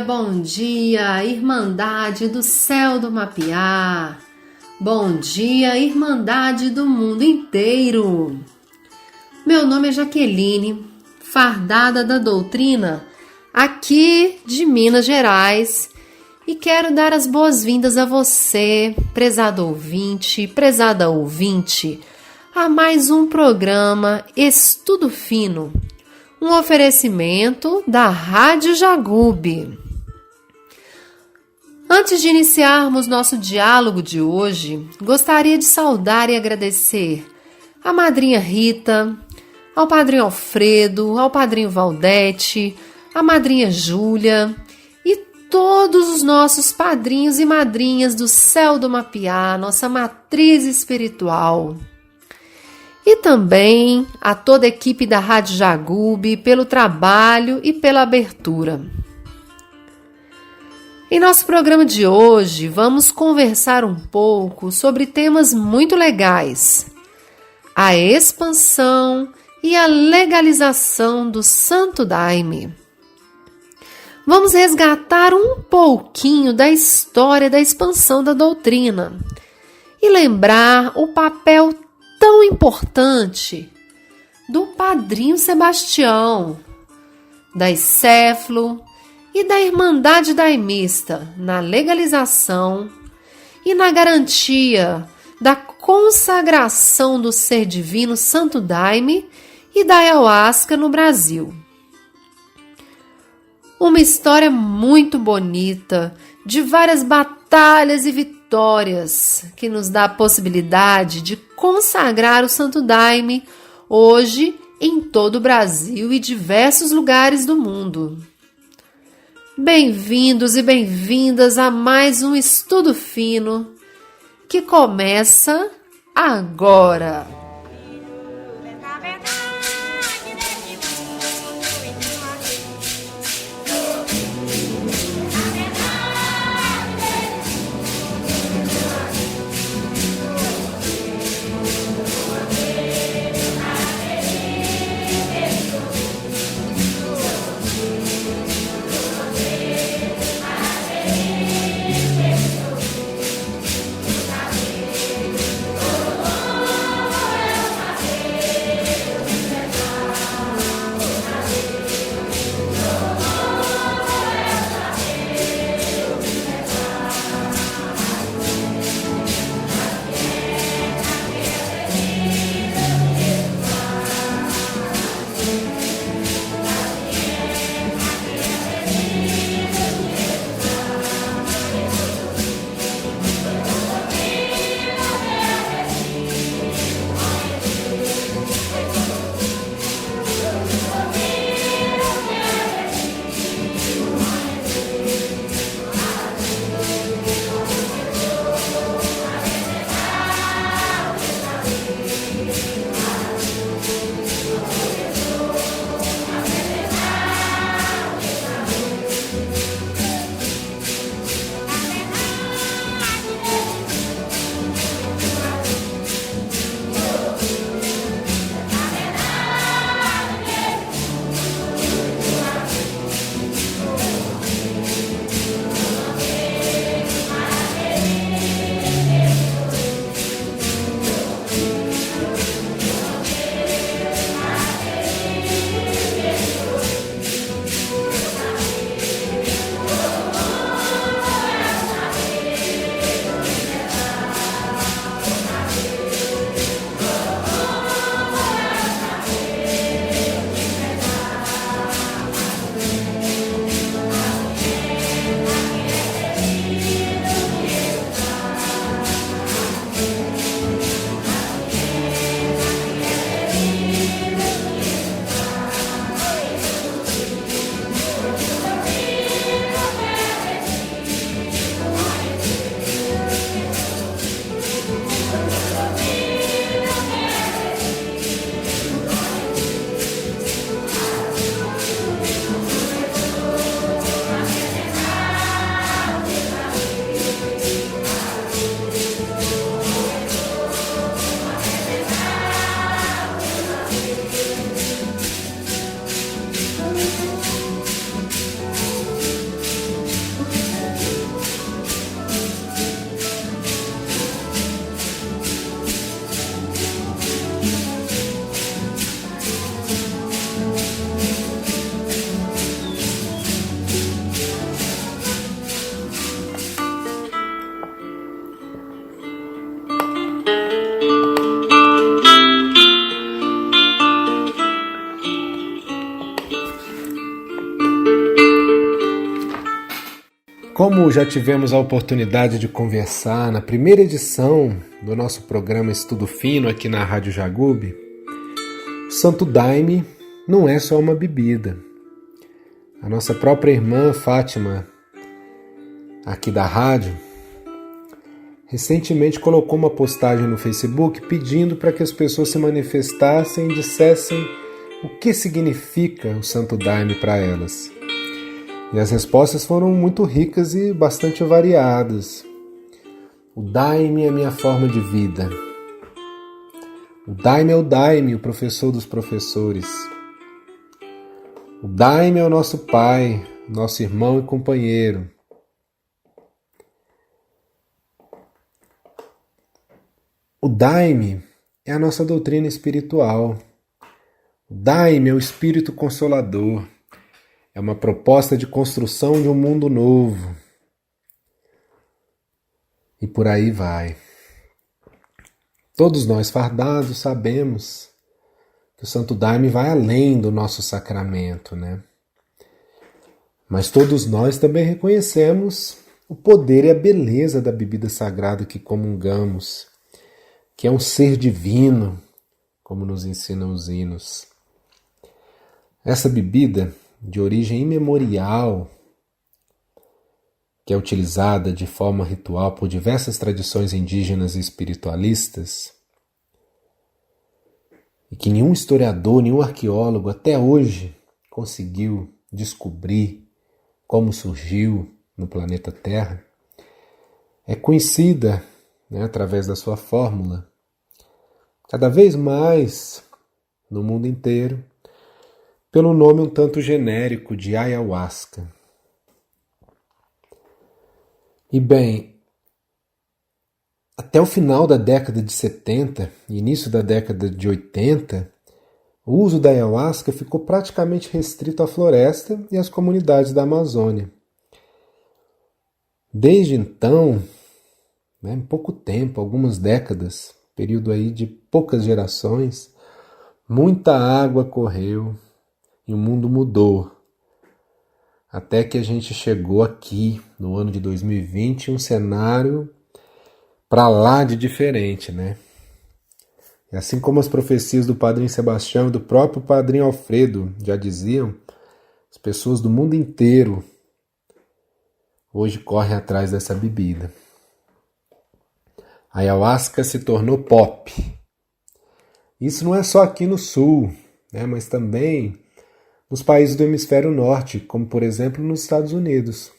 bom dia, Irmandade do Céu do Mapiá. Bom dia, Irmandade do mundo inteiro. Meu nome é Jaqueline, fardada da doutrina, aqui de Minas Gerais, e quero dar as boas-vindas a você, prezado ouvinte, prezada ouvinte, a mais um programa Estudo Fino, um oferecimento da Rádio Jagube. Antes de iniciarmos nosso diálogo de hoje, gostaria de saudar e agradecer a madrinha Rita, ao padrinho Alfredo, ao padrinho Valdete, a madrinha Júlia e todos os nossos padrinhos e madrinhas do Céu do Mapiá, nossa matriz espiritual. E também a toda a equipe da Rádio Jagube pelo trabalho e pela abertura. Em nosso programa de hoje, vamos conversar um pouco sobre temas muito legais: a expansão e a legalização do Santo Daime. Vamos resgatar um pouquinho da história da expansão da doutrina e lembrar o papel tão importante do Padrinho Sebastião, da Escéflo e da Irmandade Daimista na legalização e na garantia da consagração do Ser Divino Santo Daime e da Ayahuasca no Brasil. Uma história muito bonita, de várias batalhas e vitórias, que nos dá a possibilidade de consagrar o Santo Daime hoje em todo o Brasil e diversos lugares do mundo. Bem-vindos e bem-vindas a mais um Estudo Fino, que começa agora. Como já tivemos a oportunidade de conversar na primeira edição do nosso programa Estudo Fino aqui na Rádio Jagube, o Santo Daime não é só uma bebida. A nossa própria irmã Fátima, aqui da rádio, recentemente colocou uma postagem no Facebook pedindo para que as pessoas se manifestassem e dissessem o que significa o Santo Daime para elas. E as respostas foram muito ricas e bastante variadas. O Daime é minha forma de vida. O Daime é o Daime, o professor dos professores. O Daime é o nosso pai, nosso irmão e companheiro. O Daime é a nossa doutrina espiritual. O Daime é o espírito consolador. É uma proposta de construção de um mundo novo. E por aí vai. Todos nós fardados sabemos que o Santo Daime vai além do nosso sacramento, né? Mas todos nós também reconhecemos o poder e a beleza da bebida sagrada que comungamos, que é um ser divino, como nos ensinam os hinos. Essa bebida, de origem imemorial, que é utilizada de forma ritual por diversas tradições indígenas e espiritualistas, e que nenhum historiador, nenhum arqueólogo até hoje conseguiu descobrir como surgiu no planeta Terra, é conhecida, através da sua fórmula, cada vez mais no mundo inteiro, pelo nome um tanto genérico de ayahuasca. E bem, até o final da década de 70 e início da década de 80, o uso da ayahuasca ficou praticamente restrito à floresta e às comunidades da Amazônia. Desde então, em pouco tempo, algumas décadas, período aí de poucas gerações, muita água correu e o mundo mudou. Até que a gente chegou aqui, no ano de 2020, um cenário para lá de diferente, né? E assim como as profecias do Padrinho Sebastião e do próprio Padrinho Alfredo já diziam, as pessoas do mundo inteiro hoje correm atrás dessa bebida. A ayahuasca se tornou pop. Isso não é só aqui no sul, mas também nos países do hemisfério norte, como por exemplo nos Estados Unidos.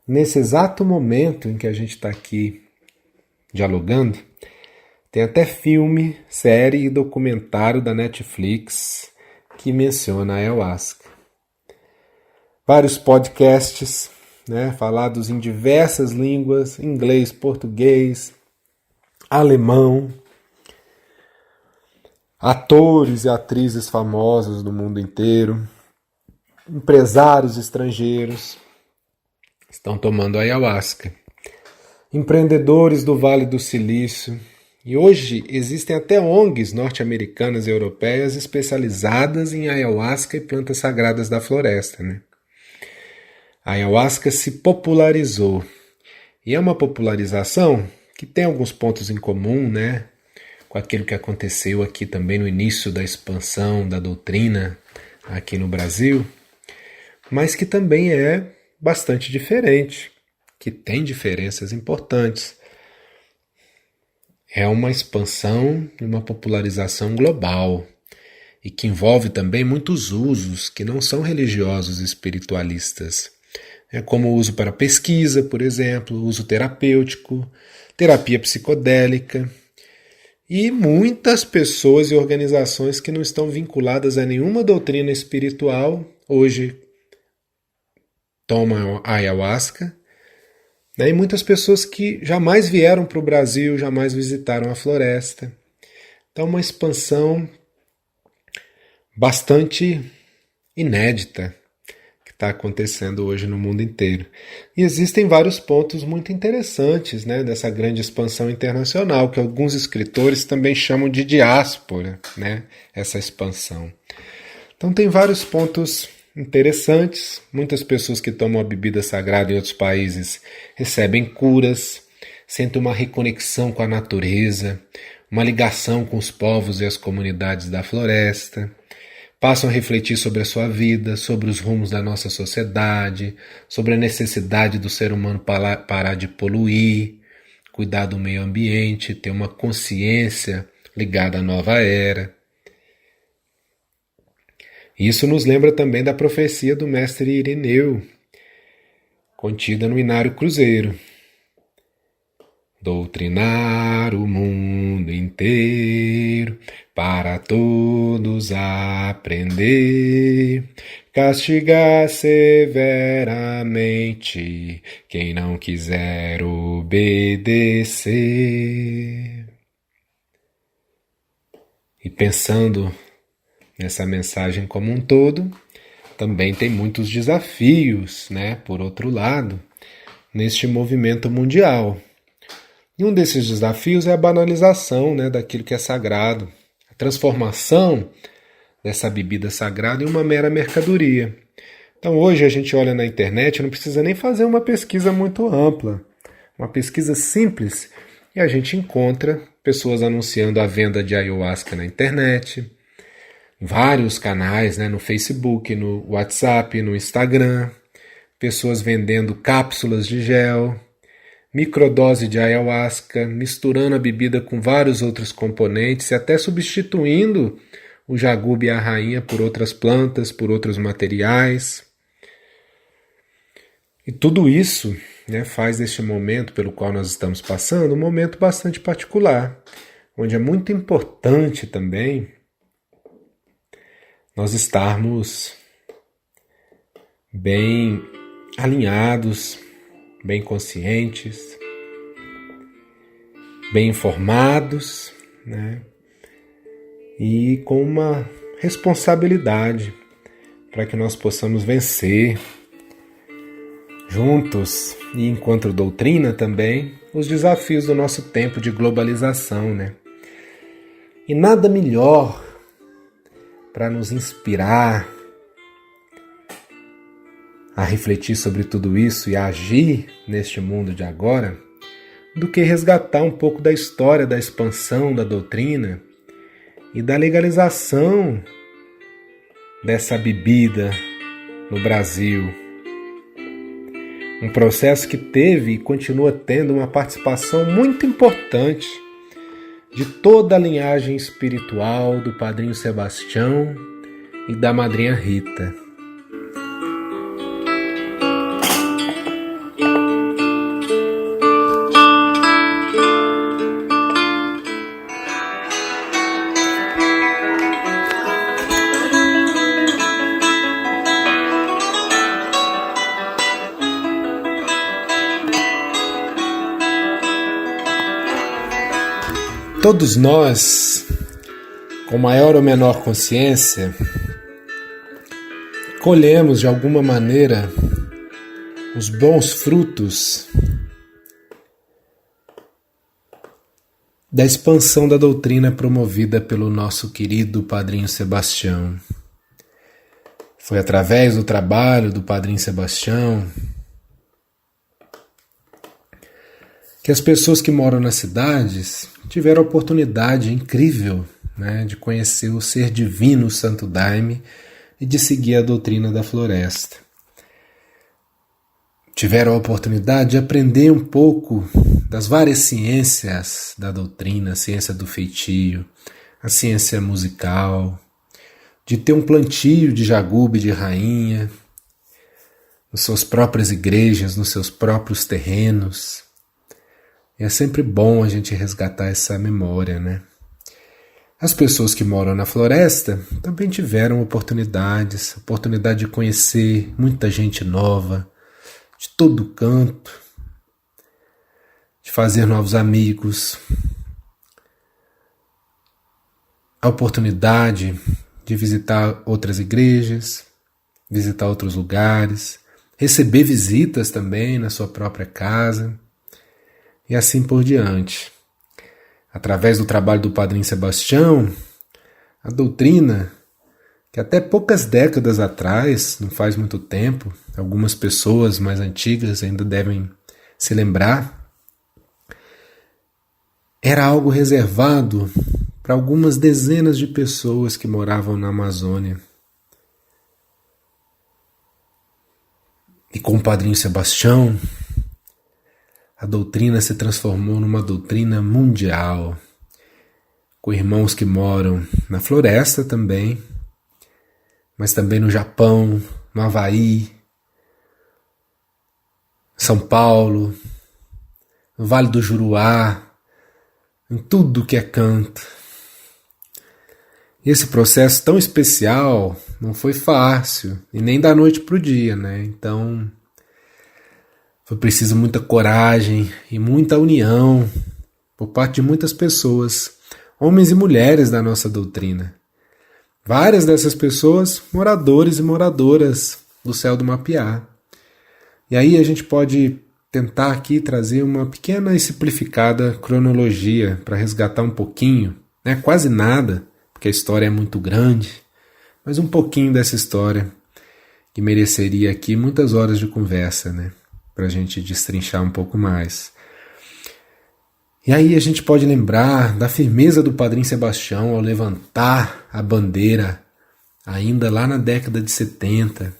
Nesse exato momento em que a gente está aqui dialogando, tem até filme, série e documentário da Netflix que menciona a ayahuasca. Vários podcasts, falados em diversas línguas, inglês, português, alemão, atores e atrizes famosos do mundo inteiro, empresários estrangeiros estão tomando ayahuasca, empreendedores do Vale do Silício, e hoje existem até ONGs norte-americanas e europeias especializadas em ayahuasca e plantas sagradas da floresta, A ayahuasca se popularizou, e é uma popularização que tem alguns pontos em comum, com aquilo que aconteceu aqui também no início da expansão da doutrina aqui no Brasil, mas que também é bastante diferente, que tem diferenças importantes. É uma expansão e uma popularização global e que envolve também muitos usos que não são religiosos e espiritualistas, como o uso para pesquisa, por exemplo, uso terapêutico, terapia psicodélica, e muitas pessoas e organizações que não estão vinculadas a nenhuma doutrina espiritual hoje tomam ayahuasca, e muitas pessoas que jamais vieram para o Brasil, jamais visitaram a floresta. Então, uma expansão bastante inédita que está acontecendo hoje no mundo inteiro. E existem vários pontos muito interessantes, dessa grande expansão internacional, que alguns escritores também chamam de diáspora, essa expansão. Então tem vários pontos interessantes. Muitas pessoas que tomam a bebida sagrada em outros países recebem curas, sentem uma reconexão com a natureza, uma ligação com os povos e as comunidades da floresta, passam a refletir sobre a sua vida, sobre os rumos da nossa sociedade, sobre a necessidade do ser humano parar de poluir, cuidar do meio ambiente, ter uma consciência ligada à nova era. Isso nos lembra também da profecia do mestre Ireneu, contida no Inário Cruzeiro. Doutrinar o mundo inteiro, para todos aprender, castigar severamente quem não quiser obedecer. E pensando nessa mensagem como um todo, também tem muitos desafios, por outro lado, neste movimento mundial. E um desses desafios é a banalização, daquilo que é sagrado, a transformação dessa bebida sagrada em uma mera mercadoria. Então hoje a gente olha na internet, não precisa nem fazer uma pesquisa muito ampla, uma pesquisa simples, e a gente encontra pessoas anunciando a venda de ayahuasca na internet, vários canais, no Facebook, no WhatsApp, no Instagram, pessoas vendendo cápsulas de gel, microdose de ayahuasca, misturando a bebida com vários outros componentes e até substituindo o jagube e a rainha por outras plantas, por outros materiais. E tudo isso faz deste momento pelo qual nós estamos passando um momento bastante particular, onde é muito importante também nós estarmos bem alinhados, bem conscientes, bem informados, e com uma responsabilidade para que nós possamos vencer juntos e enquanto doutrina também os desafios do nosso tempo de globalização, E nada melhor para nos inspirar a refletir sobre tudo isso e a agir neste mundo de agora, do que resgatar um pouco da história da expansão da doutrina e da legalização dessa bebida no Brasil. Um processo que teve e continua tendo uma participação muito importante de toda a linhagem espiritual do Padrinho Sebastião e da Madrinha Rita. Todos nós, com maior ou menor consciência, colhemos de alguma maneira os bons frutos da expansão da doutrina promovida pelo nosso querido Padrinho Sebastião. Foi através do trabalho do Padrinho Sebastião que as pessoas que moram nas cidades tiveram a oportunidade incrível de conhecer o ser divino Santo Daime e de seguir a doutrina da floresta. Tiveram a oportunidade de aprender um pouco das várias ciências da doutrina, a ciência do feitio, a ciência musical, de ter um plantio de jagube de rainha nas suas próprias igrejas, nos seus próprios terrenos. E é sempre bom a gente resgatar essa memória, As pessoas que moram na floresta também tiveram oportunidade de conhecer muita gente nova, de todo canto, de fazer novos amigos, a oportunidade de visitar outras igrejas, visitar outros lugares, receber visitas também na sua própria casa, e assim por diante. Através do trabalho do Padrinho Sebastião, a doutrina que até poucas décadas atrás, não faz muito tempo, algumas pessoas mais antigas ainda devem se lembrar, era algo reservado para algumas dezenas de pessoas que moravam na Amazônia. E com o Padrinho Sebastião, a doutrina se transformou numa doutrina mundial, com irmãos que moram na floresta também, mas também no Japão, no Havaí, São Paulo, no Vale do Juruá, em tudo que é canto. E esse processo tão especial não foi fácil, e nem da noite para o dia, né? Então, foi preciso muita coragem e muita união por parte de muitas pessoas, homens e mulheres da nossa doutrina. Várias dessas pessoas, moradores e moradoras do Céu do Mapiá. E aí a gente pode tentar aqui trazer uma pequena e simplificada cronologia para resgatar um pouquinho, né? Quase nada, porque a história é muito grande, mas um pouquinho dessa história que mereceria aqui muitas horas de conversa, né? Para a gente destrinchar um pouco mais. E aí a gente pode lembrar da firmeza do Padrinho Sebastião ao levantar a bandeira, ainda lá na década de 70,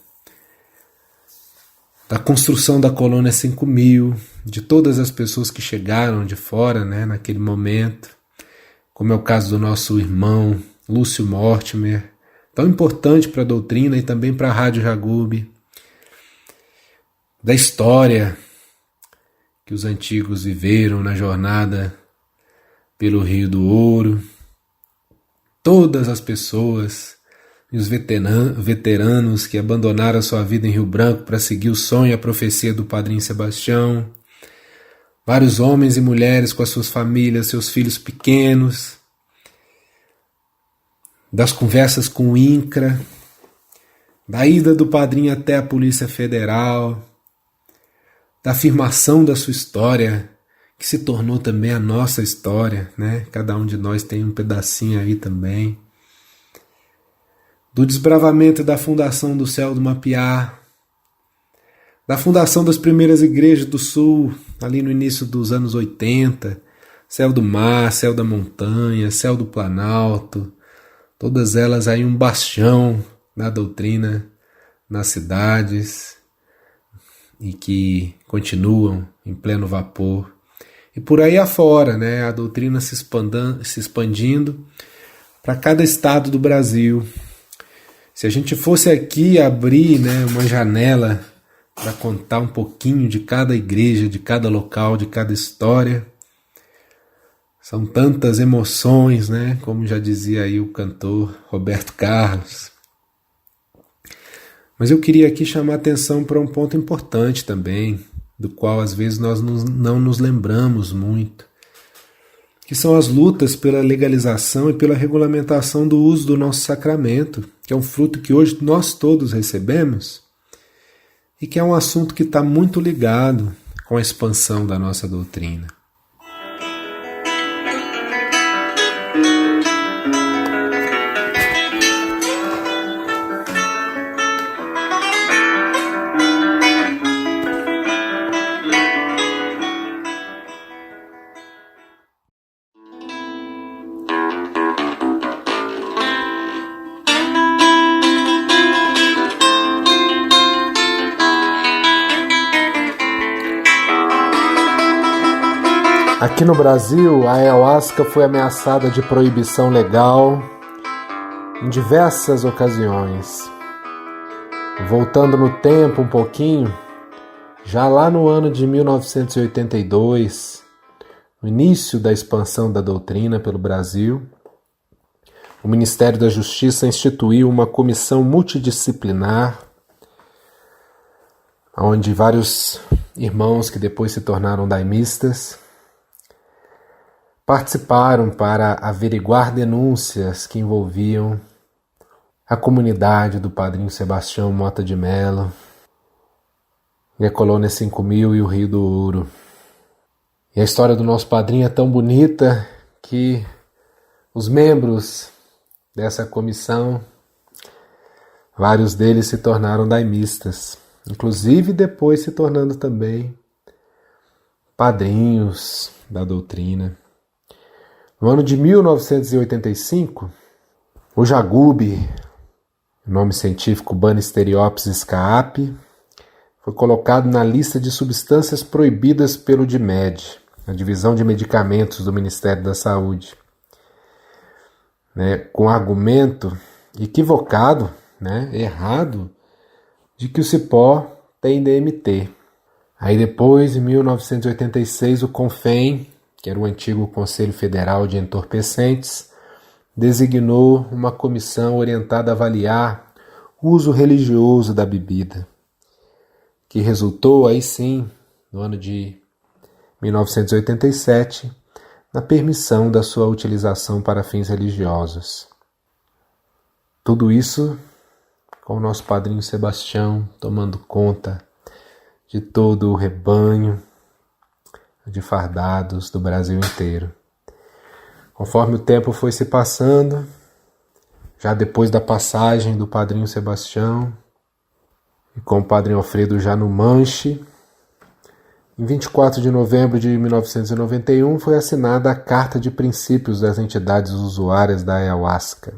da construção da colônia 5000, de todas as pessoas que chegaram de fora, né, naquele momento, como é o caso do nosso irmão Lúcio Mortimer, tão importante para a doutrina e também para a Rádio Jagube, da história que os antigos viveram na jornada pelo Rio do Ouro, todas as pessoas e os veteranos que abandonaram a sua vida em Rio Branco para seguir o sonho e a profecia do Padrinho Sebastião, vários homens e mulheres com as suas famílias, seus filhos pequenos, das conversas com o INCRA, da ida do Padrinho até a Polícia Federal, da afirmação da sua história, que se tornou também a nossa história, né? Cada um de nós tem um pedacinho aí também. Do desbravamento da fundação do Céu do Mapiá, da fundação das primeiras igrejas do Sul, ali no início dos anos 80, Céu do Mar, Céu da Montanha, Céu do Planalto, todas elas aí um bastião da doutrina nas cidades e que continuam em pleno vapor. E por aí afora, né, a doutrina se expandindo para cada estado do Brasil. Se a gente fosse aqui abrir, né, uma janela para contar um pouquinho de cada igreja, de cada local, de cada história, são tantas emoções, né, como já dizia aí o cantor Roberto Carlos. Mas eu queria aqui chamar a atenção para um ponto importante também, do qual às vezes nós não nos lembramos muito, que são as lutas pela legalização e pela regulamentação do uso do nosso sacramento, que é um fruto que hoje nós todos recebemos e que é um assunto que está muito ligado com a expansão da nossa doutrina. Aqui no Brasil, a ayahuasca foi ameaçada de proibição legal em diversas ocasiões. Voltando no tempo um pouquinho, já lá no ano de 1982, no início da expansão da doutrina pelo Brasil, o Ministério da Justiça instituiu uma comissão multidisciplinar, onde vários irmãos que depois se tornaram daimistas participaram para averiguar denúncias que envolviam a comunidade do Padrinho Sebastião Mota de Mello, e a Colônia 5000 e o Rio do Ouro. E a história do nosso padrinho é tão bonita que os membros dessa comissão Vários deles se tornaram daimistas, inclusive depois se tornando também padrinhos da doutrina. No ano de 1985, o jagube, nome científico Banisteriopsis caapi, foi colocado na lista de substâncias proibidas pelo DMED, a Divisão de Medicamentos do Ministério da Saúde, com argumento equivocado, errado, de que o cipó tem DMT. Aí depois, em 1986, o CONFEN, que era o antigo Conselho Federal de Entorpecentes, designou uma comissão orientada a avaliar o uso religioso da bebida, que resultou, aí sim, no ano de 1987, na permissão da sua utilização para fins religiosos. Tudo isso com o nosso padrinho Sebastião tomando conta de todo o rebanho de fardados do Brasil inteiro. Conforme o tempo foi se passando, já depois da passagem do padrinho Sebastião e com o padrinho Alfredo já no manche, em 24 de novembro de 1991 foi assinada a Carta de Princípios das Entidades Usuárias da Ayahuasca,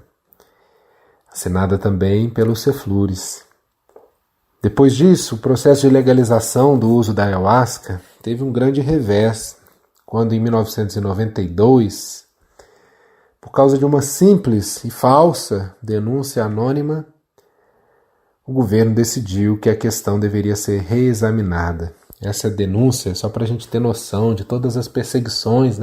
assinada também pelo Ceflures. Depois disso, o processo de legalização do uso da Ayahuasca teve um grande revés, quando em 1992, por causa de uma simples e falsa denúncia anônima, o governo decidiu que a questão deveria ser reexaminada. Essa denúncia, só para a gente ter noção de todas as perseguições,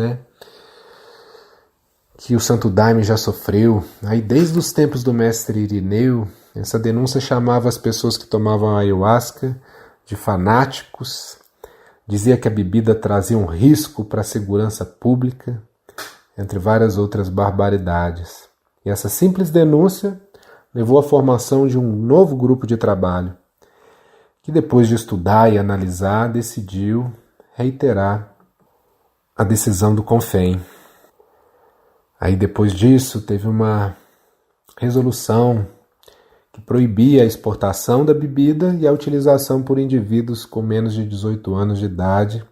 que o Santo Daime já sofreu. Aí, desde os tempos do mestre Irineu, essa denúncia chamava as pessoas que tomavam ayahuasca de fanáticos, dizia que a bebida trazia um risco para a segurança pública, entre várias outras barbaridades. E essa simples denúncia levou à formação de um novo grupo de trabalho, que depois de estudar e analisar, decidiu reiterar a decisão do CONFEN. Aí depois disso teve uma resolução que proibia a exportação da bebida e a utilização por indivíduos com menos de 18 anos de idade.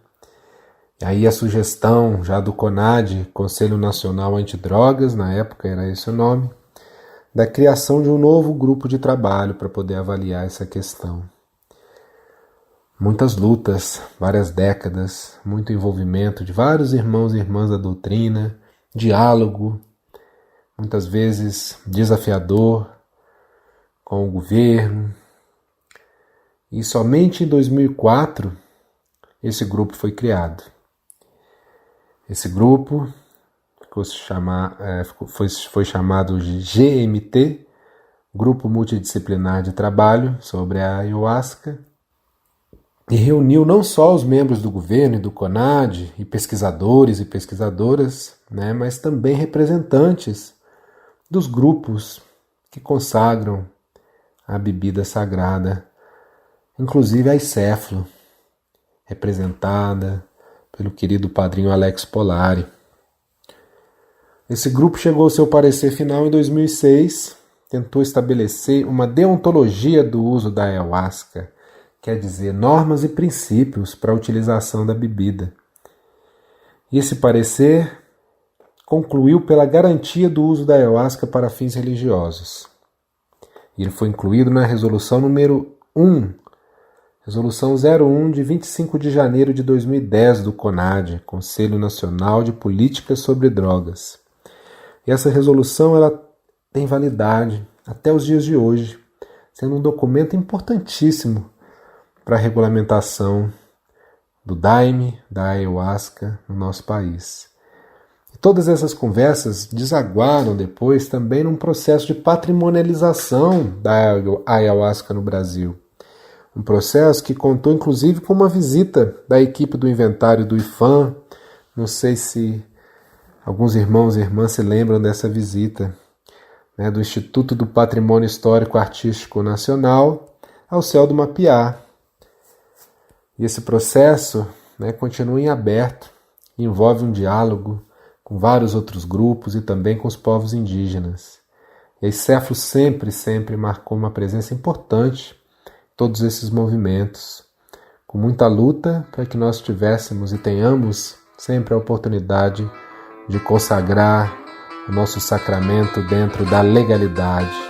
E aí a sugestão já do CONAD, Conselho Nacional Antidrogas, na época era esse o nome, da criação de um novo grupo de trabalho para poder avaliar essa questão. Muitas lutas, várias décadas, muito envolvimento de vários irmãos e irmãs da doutrina, diálogo, muitas vezes desafiador com o governo. E somente em 2004 esse grupo foi criado. Esse grupo foi chamado de GMT, Grupo Multidisciplinar de Trabalho sobre a Ayahuasca, e reuniu não só os membros do governo e do CONAD, e pesquisadores e pesquisadoras, mas também representantes dos grupos que consagram a bebida sagrada, inclusive a ICEFLO, representada pelo querido padrinho Alex Polari. Esse grupo chegou ao seu parecer final em 2006, tentou estabelecer uma deontologia do uso da ayahuasca, quer dizer, normas e princípios para a utilização da bebida. E esse parecer concluiu pela garantia do uso da ayahuasca para fins religiosos. E ele foi incluído na resolução número 1, resolução 01 de 25 de janeiro de 2010 do CONAD, Conselho Nacional de Políticas sobre Drogas. E essa resolução ela tem validade até os dias de hoje, sendo um documento importantíssimo para a regulamentação do Daime, da ayahuasca no nosso país. E todas essas conversas desaguaram depois também num processo de patrimonialização da ayahuasca no Brasil. Um processo que contou inclusive com uma visita da equipe do inventário do IFAM. Não sei se alguns irmãos e irmãs se lembram dessa visita, do Instituto do Patrimônio Histórico Artístico Nacional ao céu do Mapiá. E esse processo continua em aberto e envolve um diálogo com vários outros grupos e também com os povos indígenas. E a Ceflo sempre marcou uma presença importante em todos esses movimentos, com muita luta para que nós tivéssemos e tenhamos sempre a oportunidade de consagrar o nosso sacramento dentro da legalidade.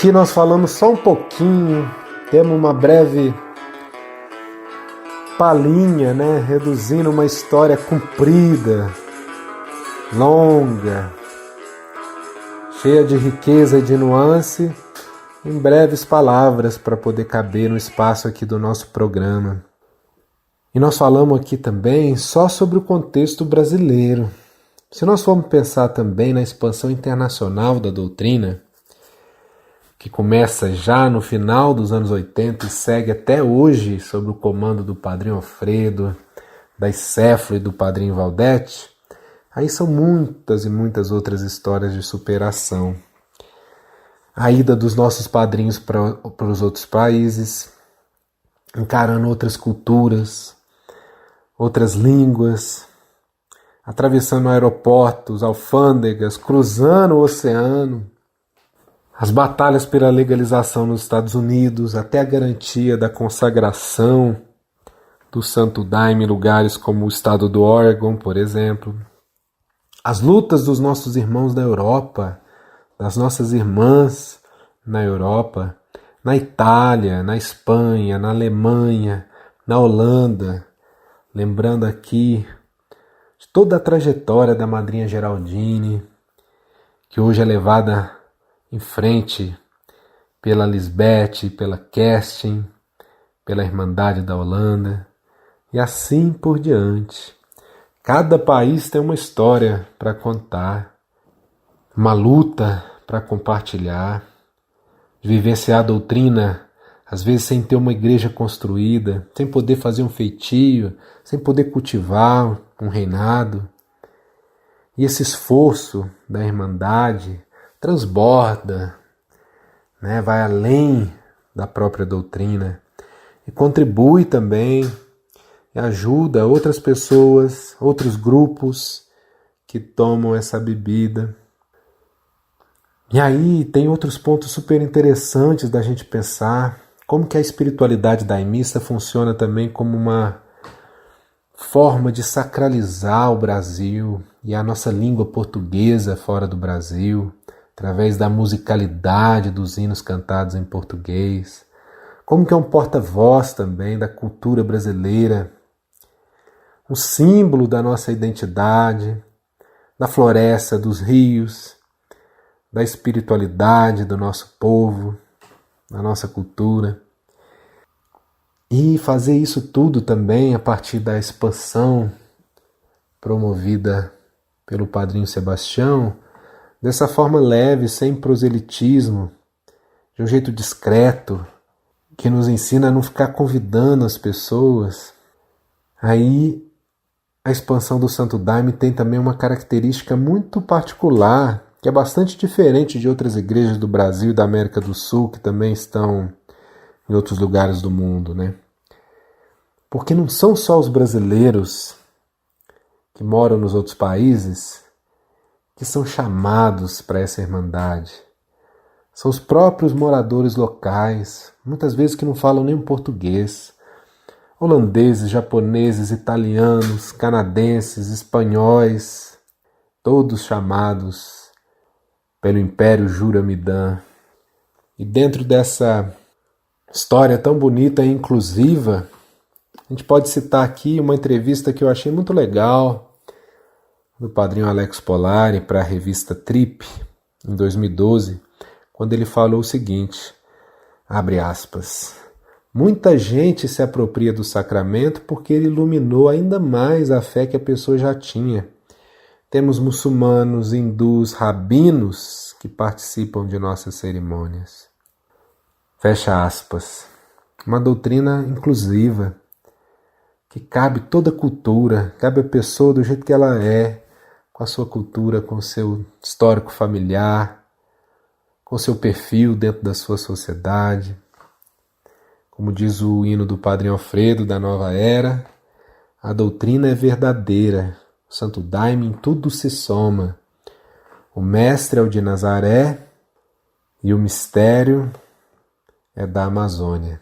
Aqui nós falamos só um pouquinho, temos uma breve palhinha, reduzindo uma história comprida, longa, cheia de riqueza e de nuance, em breves palavras para poder caber no espaço aqui do nosso programa. E nós falamos aqui também só sobre o contexto brasileiro. Se nós formos pensar também na expansão internacional da doutrina, que começa já no final dos anos 80 e segue até hoje sob o comando do Padrinho Alfredo, da Ceflo e do Padrinho Valdete, aí são muitas e muitas outras histórias de superação. A ida dos nossos padrinhos para os outros países, encarando outras culturas, outras línguas, atravessando aeroportos, alfândegas, cruzando o oceano, as batalhas pela legalização nos Estados Unidos, até a garantia da consagração do Santo Daime em lugares como o estado do Oregon, por exemplo. As lutas dos nossos irmãos da Europa, das nossas irmãs na Europa, na Itália, na Espanha, na Alemanha, na Holanda. Lembrando aqui de toda a trajetória da Madrinha Geraldine, que hoje é levada em frente pela Lisbeth, pela Kerstin, pela Irmandade da Holanda, e assim por diante. Cada país tem uma história para contar, uma luta para compartilhar, de vivenciar a doutrina, às vezes sem ter uma igreja construída, sem poder fazer um feitio, sem poder cultivar um reinado. E esse esforço da Irmandade transborda, vai além da própria doutrina e contribui também e ajuda outras pessoas, outros grupos que tomam essa bebida. E aí tem outros pontos super interessantes da gente pensar, como que a espiritualidade daimista funciona também como uma forma de sacralizar o Brasil e a nossa língua portuguesa fora do Brasil, através da musicalidade dos hinos cantados em português, como que é um porta-voz também da cultura brasileira, um símbolo da nossa identidade, da floresta, dos rios, da espiritualidade do nosso povo, da nossa cultura. E fazer isso tudo também a partir da expansão promovida pelo Padrinho Sebastião, dessa forma leve, sem proselitismo, de um jeito discreto, que nos ensina a não ficar convidando as pessoas. Aí a expansão do Santo Daime tem também uma característica muito particular, que é bastante diferente de outras igrejas do Brasil e da América do Sul, que também estão em outros lugares do mundo, Porque não são só os brasileiros que moram nos outros países que são chamados para essa irmandade. São os próprios moradores locais, muitas vezes que não falam nem português, holandeses, japoneses, italianos, canadenses, espanhóis, todos chamados pelo Império Jura-Midã. E dentro dessa história tão bonita e inclusiva, a gente pode citar aqui uma entrevista que eu achei muito legal, do Padrinho Alex Polari para a revista Trip, em 2012, quando ele falou o seguinte, abre aspas, muita gente se apropria do sacramento porque ele iluminou ainda mais a fé que a pessoa já tinha. Temos muçulmanos, hindus, rabinos que participam de nossas cerimônias. Fecha aspas. Uma doutrina inclusiva, que cabe toda cultura, cabe a pessoa do jeito que ela é, com a sua cultura, com o seu histórico familiar, com seu perfil dentro da sua sociedade. Como diz o hino do Padre Alfredo da Nova Era, a doutrina é verdadeira, o Santo Daime em tudo se soma. O mestre é o de Nazaré e o mistério é da Amazônia.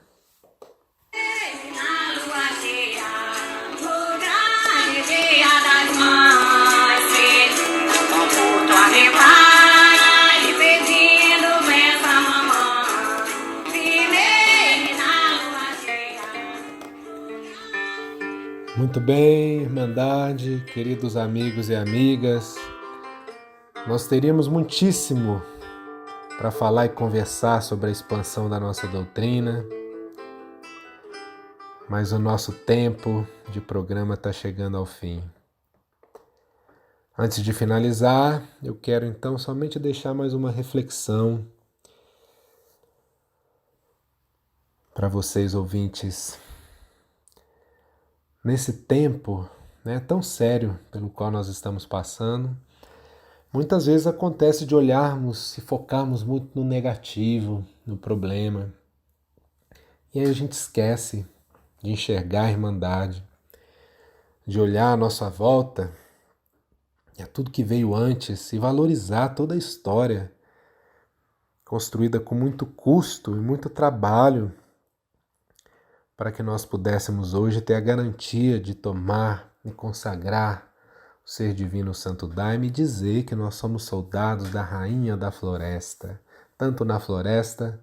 Muito bem, Irmandade, queridos amigos e amigas, nós teríamos muitíssimo para falar e conversar sobre a expansão da nossa doutrina, mas o nosso tempo de programa está chegando ao fim. Antes de finalizar, eu quero então somente deixar mais uma reflexão para vocês ouvintes. Nesse tempo, tão sério pelo qual nós estamos passando, muitas vezes acontece de olharmos e focarmos muito no negativo, no problema. E aí a gente esquece de enxergar a Irmandade, de olhar à nossa volta e a tudo que veio antes e valorizar toda a história construída com muito custo e muito trabalho para que nós pudéssemos hoje ter a garantia de tomar e consagrar o Ser Divino Santo Daime e dizer que nós somos soldados da Rainha da Floresta, tanto na floresta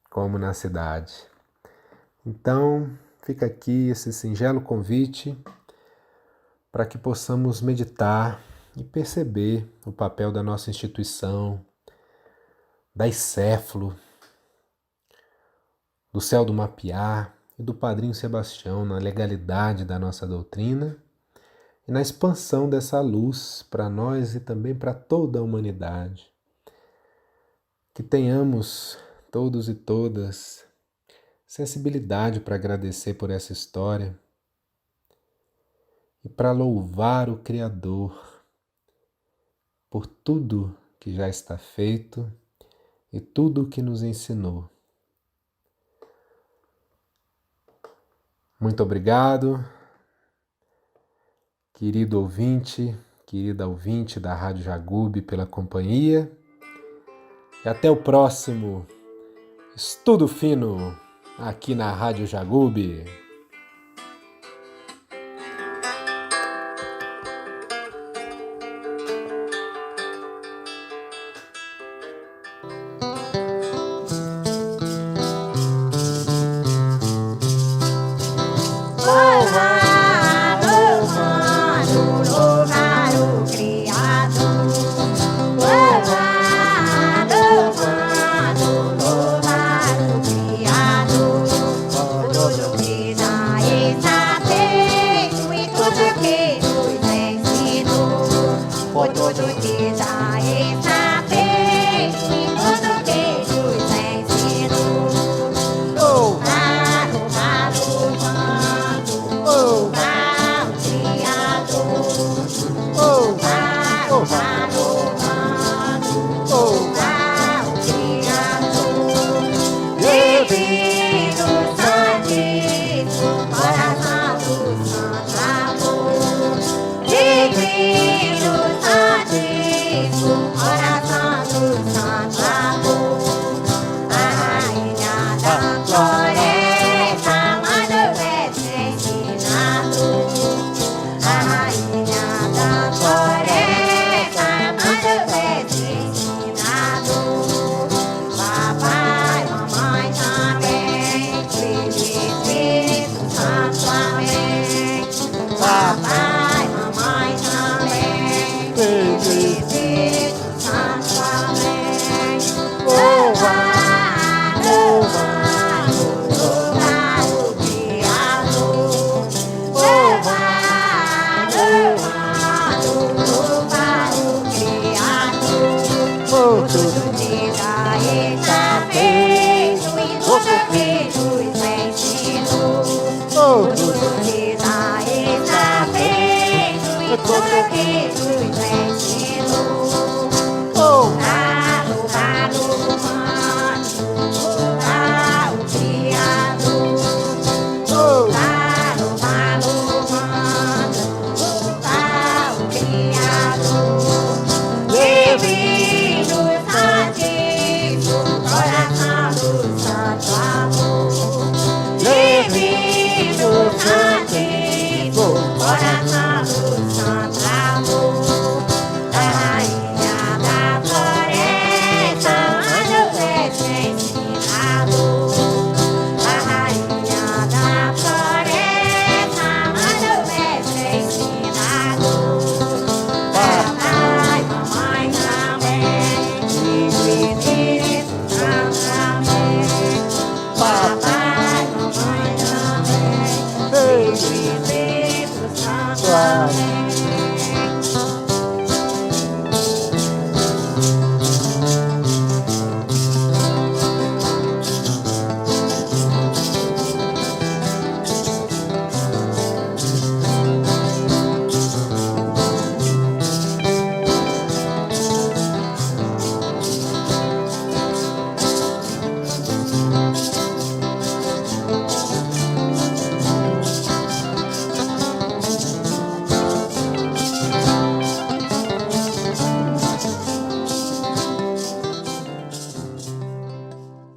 como na cidade. Então, fica aqui esse singelo convite para que possamos meditar e perceber o papel da nossa instituição, da Icéfalo, do Céu do Mapiá e do Padrinho Sebastião na legalidade da nossa doutrina e na expansão dessa luz para nós e também para toda a humanidade. Que tenhamos todos e todas sensibilidade para agradecer por essa história e para louvar o Criador por tudo que já está feito e tudo o que nos ensinou. Muito obrigado, querido ouvinte, querida ouvinte da Rádio Jagube, pela companhia. E até o próximo Estudo Fino aqui na Rádio Jagube. Tudo de